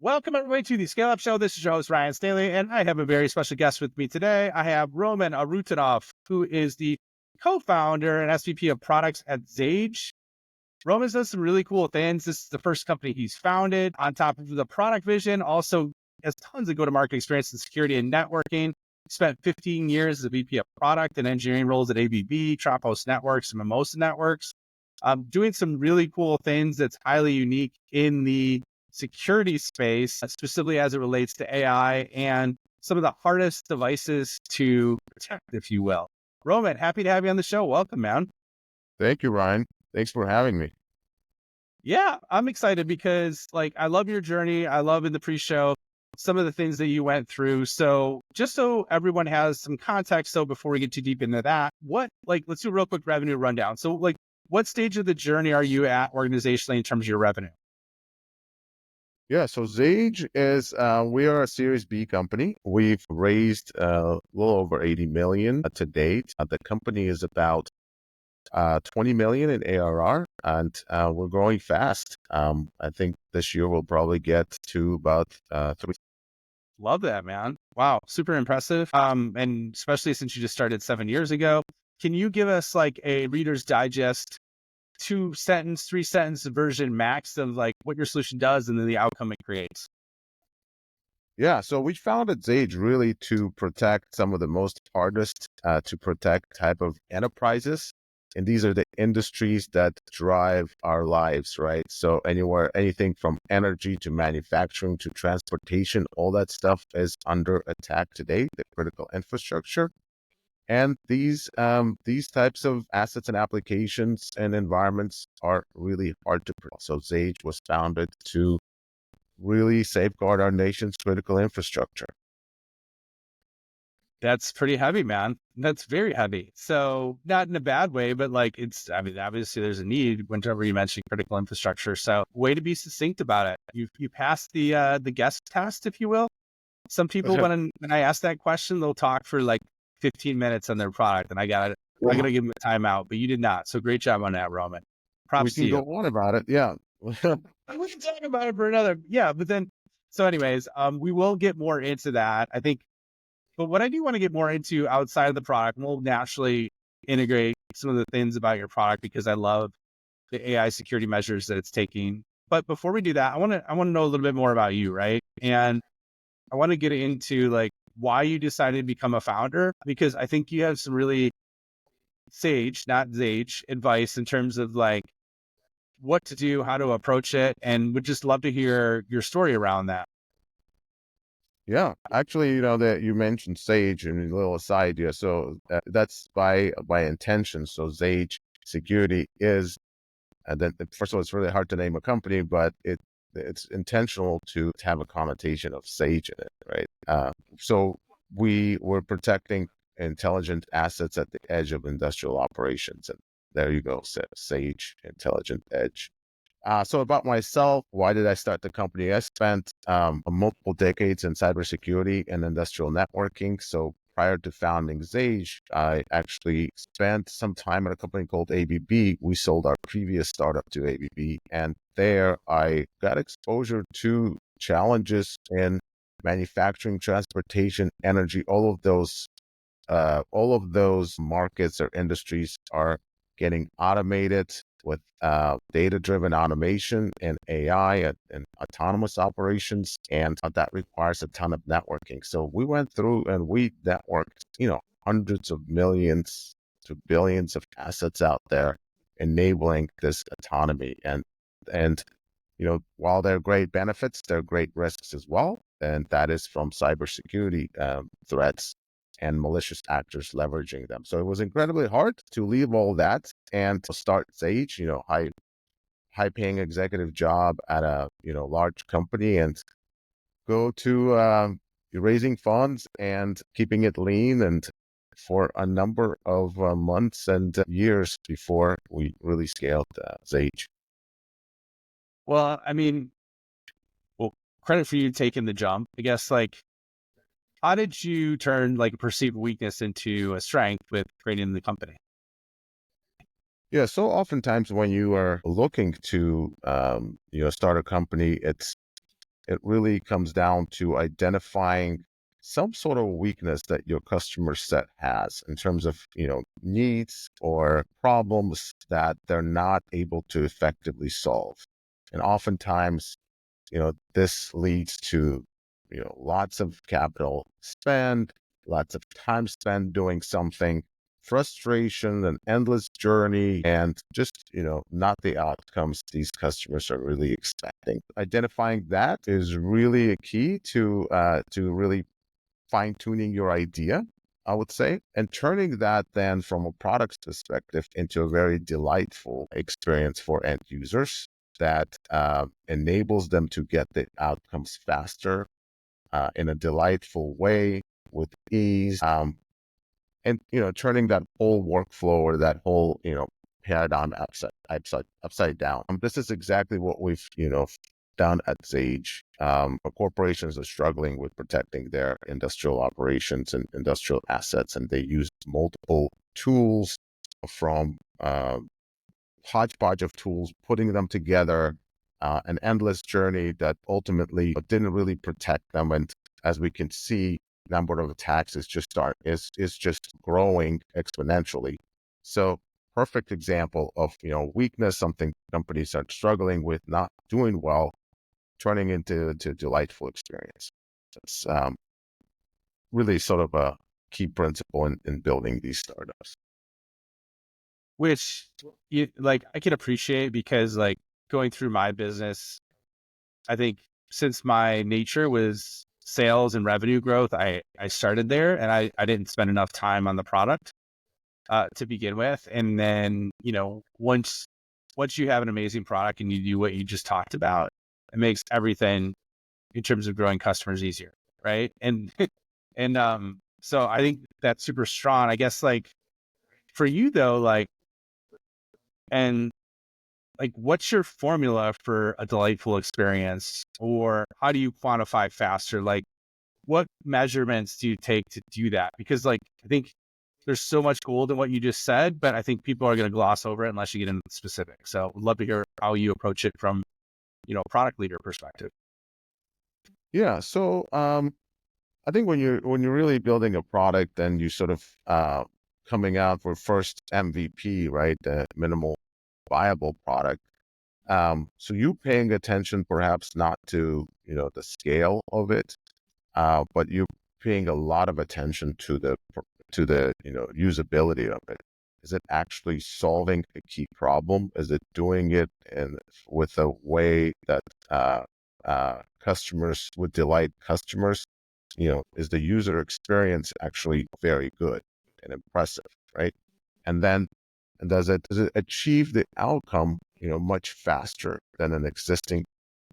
Welcome everybody to the Scale Up Show. This is your host, Ryan Staley, and I have a very special guest with me today. I have Roman Arutyunov, who is the co-founder and SVP of products at Xage. Roman's done some really cool things. This is the first company he's founded. On top of the product vision, also has tons of go-to-market experience in security and networking. Spent 15 years as a VP of product and engineering roles at ABB, Tropos Networks, and Mimosa Networks. Doing some really cool things that's highly unique in the security space, specifically as it relates to AI and some of the hardest devices to protect, if you will. Roman, happy to have you on the show. Welcome, man. Thank you, Ryan. Thanks for having me. Yeah, I'm excited because I love your journey. I love in the pre-show some of the things that you went through. So just so everyone has some context, so before we get too deep into that, let's do a real quick revenue rundown. So what stage of the journey are you at organizationally in terms of your revenue? Yeah, so Xage is, we are a Series B company. We've raised a little over 80 million to date. The company is about 20 million in ARR, and we're growing fast. I think this year we'll probably get to about 3. Love that, man. Wow, super impressive. And especially since you just started 7 years ago, can you give us a Reader's Digest 2-sentence, 3-sentence version max of what your solution does and then the outcome it creates? Yeah, so we founded Xage really to protect some of the most hardest to protect type of enterprises. And these are the industries that drive our lives, right? So anything from energy to manufacturing to transportation, all that stuff is under attack today, the critical infrastructure. And these types of assets and applications and environments are really hard to protect. So Xage was founded to really safeguard our nation's critical infrastructure. That's pretty heavy, man. That's very heavy. So not in a bad way, but obviously there's a need whenever you mention critical infrastructure. So way to be succinct about it. You passed the guest test, if you will. Some people, when I ask that question, they'll talk for 15 minutes on their product, and I gotta give them a timeout. But you did not. So great job on that, Roman. We Props to can you. go on about it. Yeah. We can talk about it for another. Yeah, but then. So, anyways, we will get more into that. I think. But what I do want to get more into outside of the product, and we'll naturally integrate some of the things about your product because I love the AI security measures that it's taking. But before we do that, I want to know a little bit more about you, right? And I want to get into why you decided to become a founder, because I think you have some really sage, not Xage, advice in terms of what to do, how to approach it, and would just love to hear your story around that. Yeah, actually, that you mentioned Sage and a little aside here. So that's by intention. So Sage Security is, and then first of all, it's really hard to name a company, but it's intentional to have a connotation of Sage in it, right? So we were protecting intelligent assets at the edge of industrial operations, and there you go, Sage Intelligent Edge. So about myself, why did I start the company? I spent multiple decades in cybersecurity and industrial networking. So prior to founding Xage, I actually spent some time at a company called ABB. We sold our previous startup to ABB, and there I got exposure to challenges in manufacturing, transportation, energy. All of those markets or industries are getting automated with data-driven automation and AI and autonomous operations, and that requires a ton of networking. So we went through and we networked, hundreds of millions to billions of assets out there, enabling this autonomy. And while there are great benefits, there are great risks as well, and that is from cybersecurity threats and malicious actors leveraging them. So it was incredibly hard to leave all that and to start Xage, high paying executive job at a, large company, and go to raising funds and keeping it lean, and for a number of months and years before we really scaled Xage. Well, I mean, credit for you taking the jump. I guess how did you turn a perceived weakness into a strength with creating the company? Yeah, so oftentimes when you are looking to, start a company, it really comes down to identifying some sort of weakness that your customer set has in terms of, needs or problems that they're not able to effectively solve. And oftentimes, this leads to, lots of capital spend, lots of time spent doing something, frustration, an endless journey, and just, not the outcomes these customers are really expecting. Identifying that is really a key to really fine tuning your idea, I would say, and turning that then from a product perspective into a very delightful experience for end users that enables them to get the outcomes faster in a delightful way with ease. And turning that whole workflow or that whole paradigm upside down. This is exactly what we've done at Xage. Corporations are struggling with protecting their industrial operations and industrial assets, and they use multiple tools from hodgepodge of tools, putting them together, an endless journey that ultimately didn't really protect them. And as we can see, number of attacks is just growing exponentially. So perfect example of weakness, something companies are struggling with, not doing well, turning into delightful experience. It's really sort of a key principle in building these startups. Which I can appreciate, because going through my business, I think since my nature was sales and revenue growth, I started there, and I didn't spend enough time on the product to begin with. And then, once you have an amazing product and you do what you just talked about, it makes everything in terms of growing customers easier. Right. And, so I think that's super strong. I guess for you though, and what's your formula for a delightful experience, or how do you quantify faster? What measurements do you take to do that? Because I think there's so much gold in what you just said, but I think people are going to gloss over it unless you get into the specifics. So would love to hear how you approach it from, product leader perspective. Yeah. So I think when you're really building a product, then you sort of coming out for first MVP, right? The minimal viable product. So you paying attention perhaps not to the scale of it, but you paying a lot of attention to the usability of it. Is it actually solving a key problem? Is it doing it with a way that customers would delight customers? Is the user experience actually very good and impressive, right? And then does it achieve the outcome much faster than an existing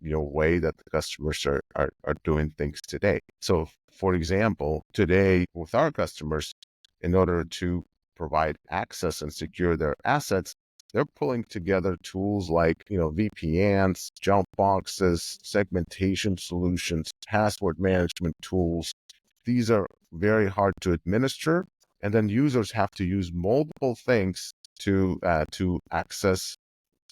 way that the customers are doing things today? So for example, today with our customers, in order to provide access and secure their assets, they're pulling together tools like VPNs, jump boxes, segmentation solutions, password management tools. These are very hard to administer, and then users have to use multiple things to access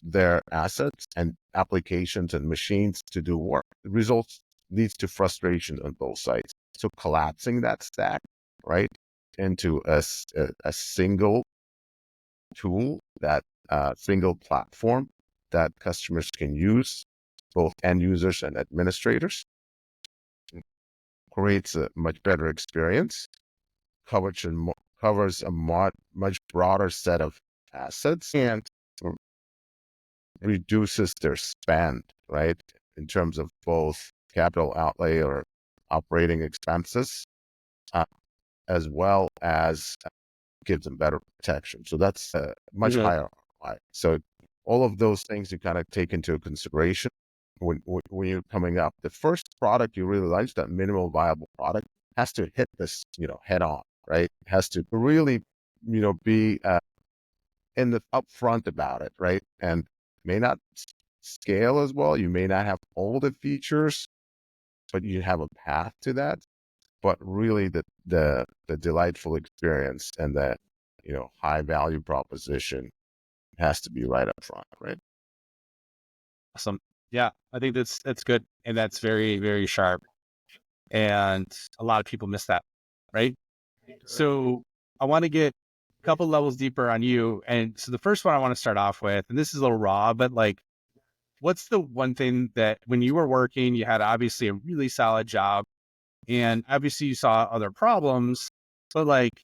their assets and applications and machines to do work. The results leads to frustration on both sides. So collapsing that stack, right, into a single tool, that single platform that customers can use, both end users and administrators, creates a much better experience, covers a much broader set of assets, and reduces their spend, right, in terms of both capital outlay or operating expenses, uh, as well as gives them better protection. So that's much higher ROI. So all of those things you kind of take into consideration when you're coming up. The first product you really like, that minimal viable product, has to hit this, head on, right? It has to really, be in the upfront about it, right? And may not scale as well. You may not have all the features, but you have a path to that. But really the delightful experience and the, high value proposition has to be right up front, right? Awesome. Yeah, I think that's good. And that's very, very sharp. And a lot of people miss that, right? So I want to get a couple levels deeper on you. And so the first one I want to start off with, and this is a little raw, but like, what's the one thing that when you were working, you had obviously a really solid job and obviously you saw other problems, but like,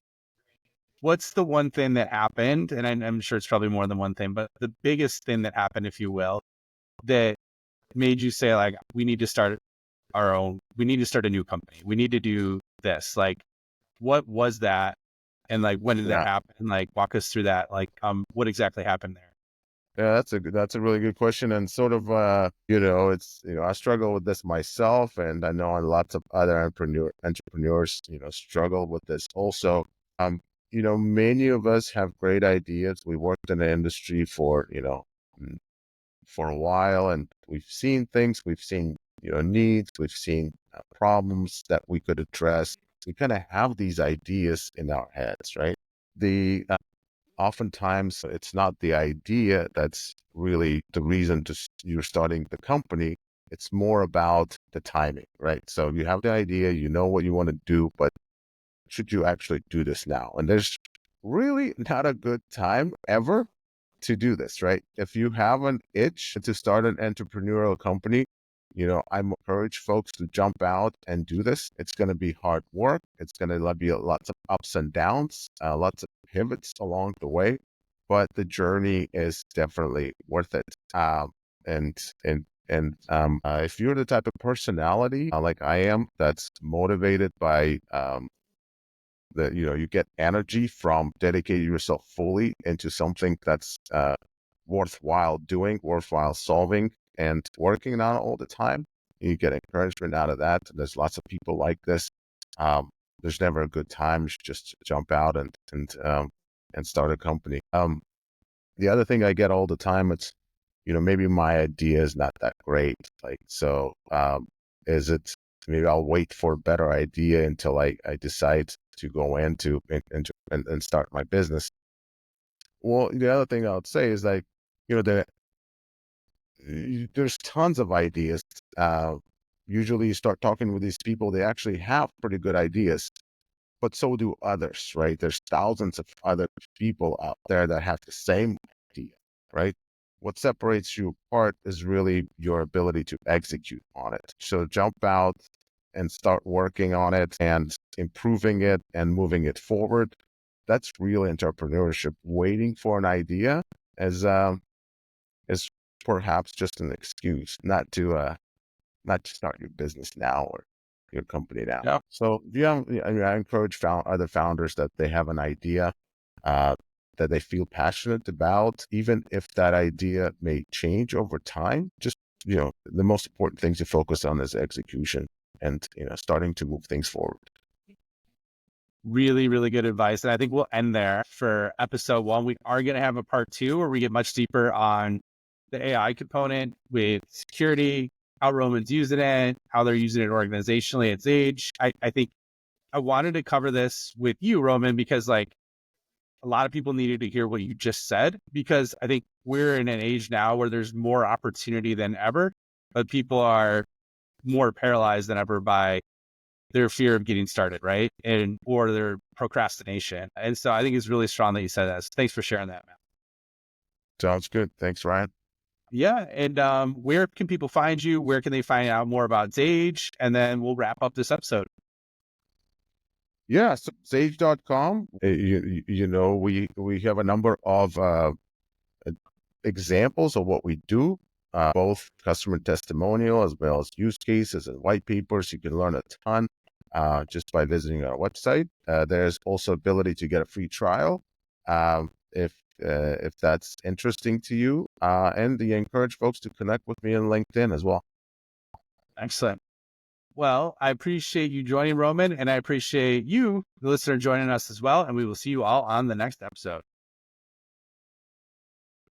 what's the one thing that happened? And I'm sure it's probably more than one thing, but the biggest thing that happened, if you will, that made you say like, we need to start we need to start a new company. We need to do this. Like, what was that? And like, when did that Yeah. happen? Like, walk us through that. Like, what exactly happened there? Yeah, that's a really good question, and sort of it's I struggle with this myself, and I know lots of other entrepreneurs struggle with this also. Many of us have great ideas. We worked in the industry mm, for a while, and we've seen things, we've seen needs, we've seen problems that we could address. We kind of have these ideas in our heads, right? The Oftentimes it's not the idea that's really the reason you're starting the company. It's more about the timing, right? So you have the idea, you know what you want to do, but should you actually do this now? And there's really not a good time ever to do this, right? If you have an itch to start an entrepreneurial company, I encourage folks to jump out and do this. It's going to be hard work. It's going to be lots of ups and downs, lots of pivots along the way, but the journey is definitely worth it. If you're the type of personality like I am, that's motivated by that you get energy from dedicating yourself fully into something that's worthwhile doing, worthwhile solving, and working on it all the time. You get encouragement out of that. There's lots of people like this. There's never a good time. You should just jump out and start a company. The other thing I get all the time, it's maybe my idea is not that great. Like is it maybe I'll wait for a better idea until I decide to go into and start my business. Well, the other thing I would say is like, the there's tons of ideas. Usually you start talking with these people, they actually have pretty good ideas, but so do others, right? There's thousands of other people out there that have the same idea, right? What separates you apart is really your ability to execute on it. So jump out and start working on it and improving it and moving it forward. That's real entrepreneurship. Waiting for an idea is perhaps just an excuse not to start your business now or your company now. Yeah. So yeah, I encourage other founders that they have an idea uh, that they feel passionate about, even if that idea may change over time. Just the most important thing to focus on is execution and starting to move things forward. Really, really good advice. And I think we'll end there for episode 1. We are going to have a part 2 where we get much deeper on the AI component with security, how Roman's using it, how they're using it organizationally at Xage. I think I wanted to cover this with you, Roman, because like a lot of people needed to hear what you just said, because I think we're in an age now where there's more opportunity than ever, but people are more paralyzed than ever by their fear of getting started, right? Or their procrastination. And so I think it's really strong that you said that. So thanks for sharing that, man. Sounds good. Thanks, Ryan. Yeah. And where can people find you? Where can they find out more about Xage? And then we'll wrap up this episode. Yeah, so Xage.com. We have a number of examples of what we do, both customer testimonial as well as use cases and white papers. You can learn a ton just by visiting our website. There's also ability to get a free trial if that's interesting to you. And we encourage folks to connect with me on LinkedIn as well. Excellent. Well, I appreciate you joining, Roman, and I appreciate you, the listener, joining us as well. And we will see you all on the next episode.